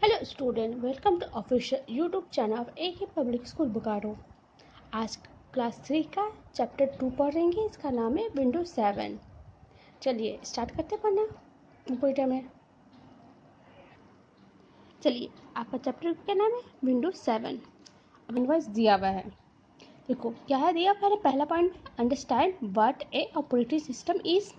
Hello student, welcome to official YouTube channel of AK public school Bokaro. आज class 3 का chapter 2 पढ़ेंगे। इसका नाम है विंडोज 7। चलिए स्टार्ट करते पढ़ना कंप्यूटर में। चलिए, आपका चैप्टर क्या नाम है? विंडोज 7। अब इनवाइस दिया हुआ है, देखो क्या है दिया। पहला point, understand what A operating system is.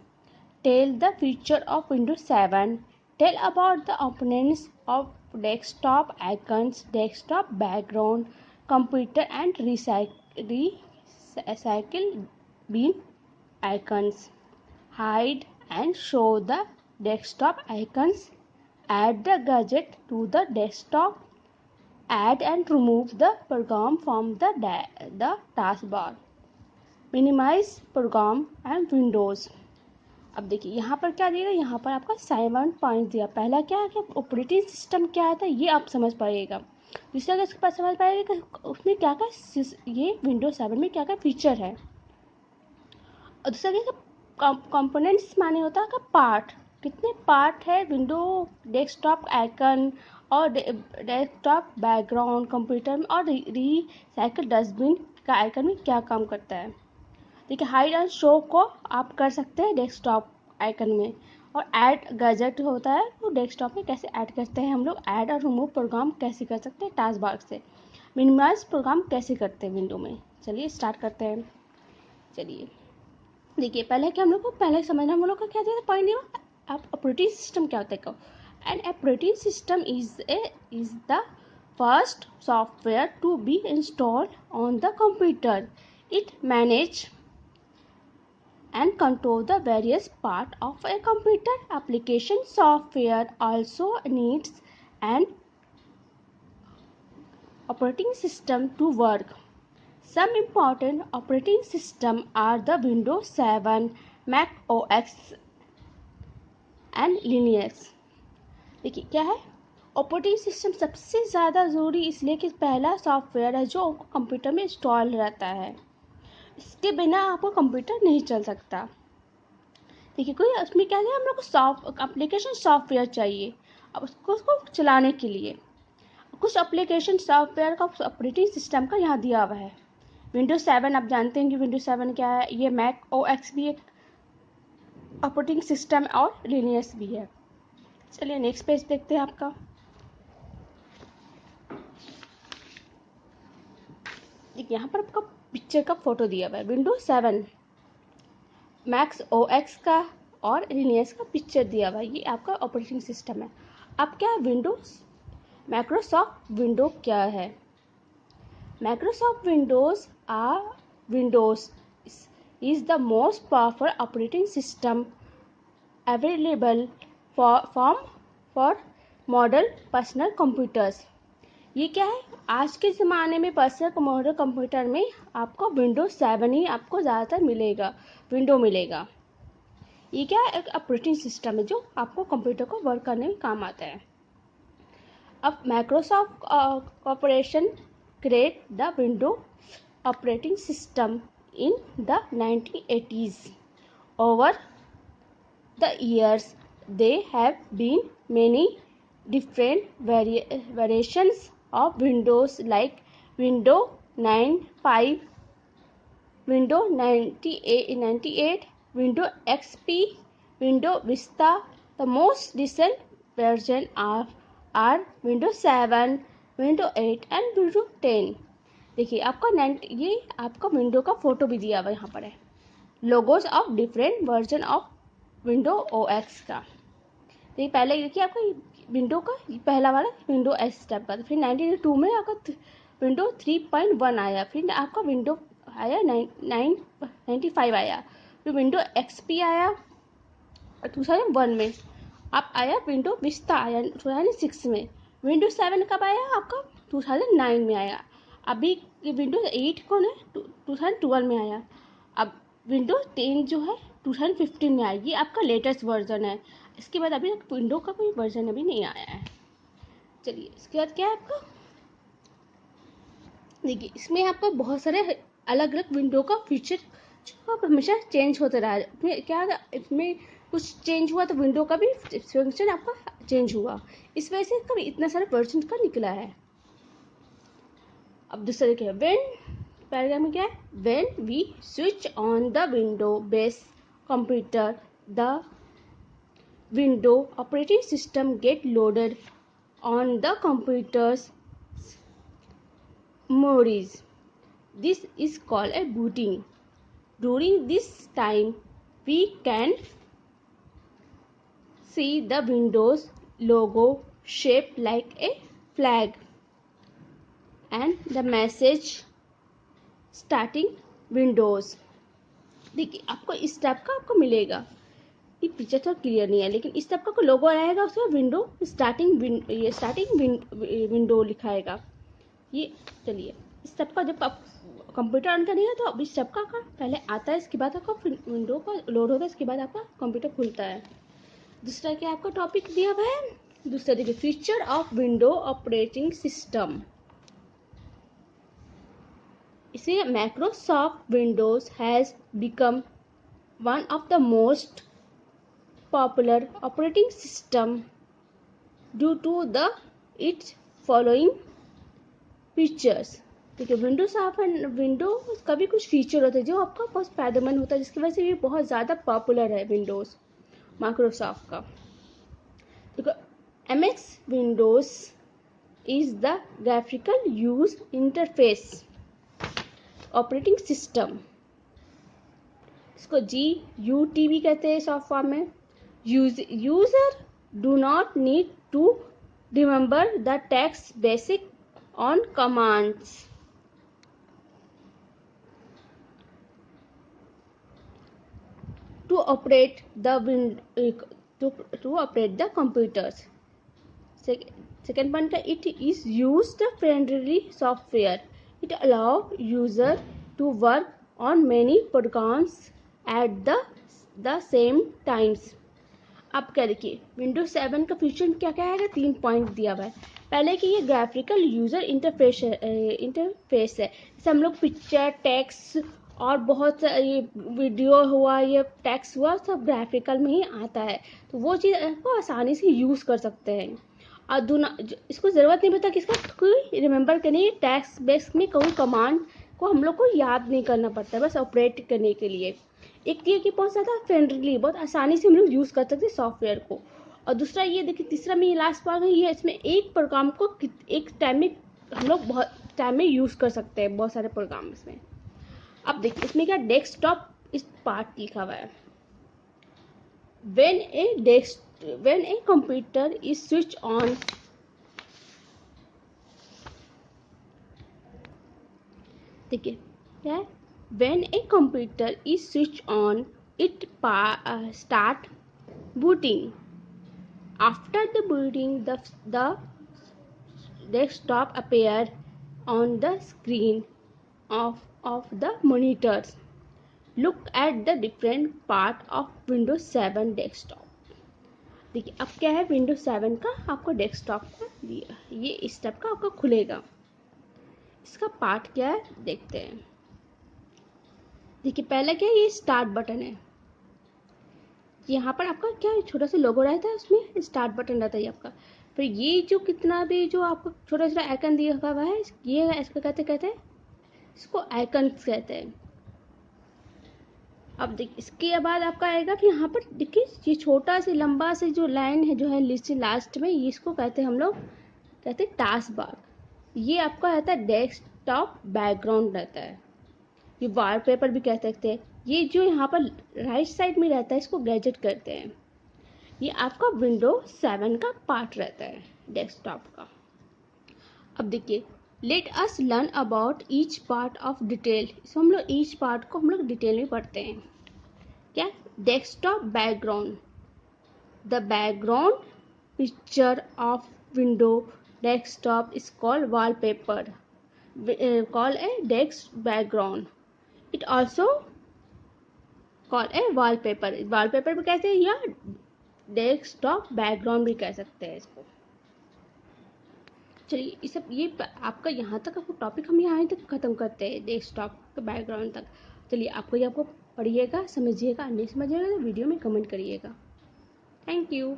Tell the feature of Windows 7. Tell about the components of desktop icons, desktop background, computer and recycle bin icons. Hide and show the desktop icons. Add the gadget to the desktop. Add and remove the program from the taskbar. Minimize program and windows. अब देखिए यहाँ पर क्या दिया, यहाँ पर आपका 7 point दिया। पहला क्या है कि ऑपरेटिंग सिस्टम क्या आता है ये आप समझ पाइएगा। दूसरा क्या इसके पास समझ पाइएगा कि उसमें क्या क्या ये विंडोज 7 में क्या क्या फीचर है। और दूसरा क्या कंपोनेंट्स माने होता है का पार्ट, कितने पार्ट है विंडो डेस्कटॉप आइकन और डेस्कटॉप बैकग्राउंड कंप्यूटर में, और रिसाइकल डस्टबिन का आइकन में क्या काम करता है। देखिए, हाइड एंड शो को आप कर सकते हैं डेस्कटॉप आइकन में, और ऐड गैजेट होता है तो डेस्कटॉप में कैसे ऐड करते हैं हम लोग। ऐड और रिमूव प्रोग्राम कैसे कर सकते हैं टास्क बार से। मिनिमाइज प्रोग्राम कैसे करते हैं विंडो में। चलिए स्टार्ट करते हैं। चलिए देखिए, पहले क्या हम लोग को पहले समझना, हम लोग का क्या दिया पॉइंट दिया, आप ऑपरेटिंग सिस्टम क्या होता है। And operating system is the first software to be installed on the computer. It manage and control the various part of a computer application. Software also needs an operating system to work. Some important operating system are the Windows 7, Mac OS and Linux. देखिए क्या है, operating system सबसे ज़्यादा ज़रूरी इसलिए कि पहला software है जो कंप्यूटर में इंस्टॉल रहता है। इसके बिना आपको कंप्यूटर नहीं चल सकता। देखिए कोई उसमें क्या है, हम लोग को एप्लीकेशन सॉफ्टवेयर चाहिए। अब उसको चलाने के लिए कुछ एप्लीकेशन सॉफ्टवेयर का ऑपरेटिंग सिस्टम का यहाँ दिया हुआ है। विंडोज 7 आप जानते हैं कि विंडोज 7 क्या है। ये मैक OS भी एक ऑपरेटिंग सिस्टम और लिनक्स भी है। चलिए नेक्स्ट पेज देखते हैं आपका। देखिए यहाँ पर आपका पिक्चर का फोटो दिया हुआ है। विंडोज 7 मैक्स OS का और लिनक्स का पिक्चर दिया हुआ है। ये आपका ऑपरेटिंग सिस्टम है। अब क्या है विंडोज, माइक्रोसॉफ्ट विंडो क्या है। Microsoft Windows is the most powerful operating system available for modern personal computers. ये क्या है, आज के ज़माने में पर्सनल मॉडल कंप्यूटर में आपको विंडोज 7 ही आपको ज़्यादातर मिलेगा, विंडो मिलेगा। ये क्या है, एक ऑपरेटिंग सिस्टम है जो आपको कंप्यूटर को वर्क करने में काम आता है। अब Microsoft corporation create the Windows operating system in the 1980s. Over the years, there have been many different variations of Windows like Windows 95, Windows 98, Windows XP, Windows Vista. The most recent version are Windows 7, Windows 8 and Windows 10. देखिए आपका ये आपका window का photo भी दिया हुआ यहाँ पर है। Logos of different version of window OS का। देखिए पहले देखिए आपका विंडो का पहला वाला विंडो S टाइप का, फिर 1992 में आपका विंडो 3.1 आया, फिर आपका विंडो आया 995 आया, फिर विंडो XP आया 2001 में। अब आया विंडो विस्ता आया 2006 में। विंडो 7 कब आया आपका 2009 में आया। अभी विंडोज 8 कौन है 2012 में आया। अब विंडोज 10 जो है 2015 में आया। ये आपका लेटेस्ट वर्जन है। इसके बाद अभी विंडो का कोई वर्जन अभी नहीं आया है। चलिए इसके बाद क्या है आपका, देखिए इसमें आपको बहुत सारे अलग अलग विंडो का फीचर जो आप हमेशा चेंज होते रहा है। इसमें क्या इसमें कुछ चेंज हुआ तो विंडो का भी फंक्शन आपका चेंज हुआ, इस वजह से इसका इतना सारा वर्जन का निकला है। अब दूसरा देखिए, पैराग्राफ में क्या है, when we switch on the window base computer the window operating system get loaded on the computers memories. This is called a booting. During this time, we can see the Windows logo shaped like a flag and the message starting Windows. देखिए आपको इस type का आपको मिलेगा, ये picture थोड़ा clear नहीं है, लेकिन इस टाइप का लोगो रहेगा, उसमें विंडो स्टार्टिंग विंडो लिखाएगा। ये चलिए इस सब का जब आप कंप्यूटर ऑन करेंगे तो अब इस सब का पहले आता है, इसके बाद आपका विंडो का लोड होता है, इसके बाद आपका कंप्यूटर खुलता है। दूसरा क्या आपका टॉपिक दिया हुआ है, दूसरा देखिए, feature of window operating system. इसे Microsoft Windows has become one of the most popular operating system due to the its following features. ठीक है, विंडोज का भी कुछ फीचर होते हैं जो आपका बहुत फायदेमंद होता है, जिसकी वजह से ये बहुत ज़्यादा पॉपुलर है विंडोज माइक्रोसॉफ्ट का। देखो, MS Windows is the graphical use interface operating system, इसको GUT भी कहते हैं शॉर्ट फॉर्म में। User do not need to remember the text basic on commands to operate the to operate the computers. Second point, it is used friendly software. It allow user to work on many programs at the same times. अब क्या देखिए, Windows 7 का feature क्या क्या है, 3 point दिया हुआ है। पहले कि ये ग्राफिकल यूजर इंटरफेस है, जैसे हम लोग पिक्चर, टेक्स्ट और बहुत ये वीडियो हुआ, ये टेक्स्ट हुआ, सब ग्राफिकल में ही आता है, तो वो चीज़ आपको आसानी से यूज़ कर सकते हैं। और इसको ज़रूरत नहीं पड़ता कि इसका कोई रिमेंबर करने, टेक्स्ट बेस में कोई कमांड को हम लोग को याद नहीं करना पड़ता है, बस ऑपरेट करने के लिए। एक ये कि बहुत ज़्यादा फ्रेंडली, बहुत आसानी से हम लोग यूज़ कर सकते हैं सॉफ्टवेयर को। और दूसरा ये देखिए, तीसरा में ये लास्ट पार्ट है, ये इसमें एक प्रोग्राम को एक टाइम में हम लोग बहुत टाइम में यूज़ कर सकते हैं, बहुत सारे प्रोग्राम इसमें। अब देखिए इसमें क्या डेस्कटॉप इस पार्ट लिखा हुआ है। when a computer is switched on, देखिए क्या है, when a computer is switched on, it start booting. After the booting, the desktop appear on the screen of the monitors. Look at the different part of Windows 7 desktop. देखिए अब क्या है, Windows 7 का आपको desktop का दिया, ये इस टाइप का आपका खुलेगा। इसका पार्ट क्या है देखते हैं। देखिए पहला क्या है, ये स्टार्ट बटन है, यहाँ पर आपका क्या है, छोटा सा लोगो रहता है, उसमें स्टार्ट बटन रहता है आपका। फिर ये जो कितना भी जो आपको छोटा छोटा आइकन दिया हुआ है, ये इसको कहते हैं इसको आइकन कहते हैं। अब देखिए इसके बाद आपका आएगा कि यहाँ पर देखिए ये छोटा से लंबा से जो लाइन है जो है लिस्ट लास्ट में, इसको कहते हैं हम लोग कहते हैं टास्क बार। ये आपका रहता है डेस्कटॉप बैकग्राउंड रहता है, ये वॉलपेपर भी कह सकते हैं। ये जो यहाँ पर राइट साइड में रहता है इसको गैजेट कहते हैं। ये आपका Windows 7 का पार्ट रहता है डेस्कटॉप का। अब देखिए, let us learn about each part of detail, इसमें हम लोग ईच पार्ट को हम लोग डिटेल में पढ़ते हैं। क्या, desktop background, the background picture of window desktop is called wallpaper, call A desk background. It also call A wallpaper, wallpaper भी कहते हैं या डेस्कटॉप बैकग्राउंड भी कह सकते हैं इसको। चलिए ये सब ये आपका यहाँ तक आपको टॉपिक हम यहाँ तक ख़त्म करते हैं, डेस्कटॉप के बैकग्राउंड तक। चलिए आपको ये आपको पढ़िएगा, समझिएगा, नहीं समझिएगा तो वीडियो में कमेंट करिएगा। Thank you.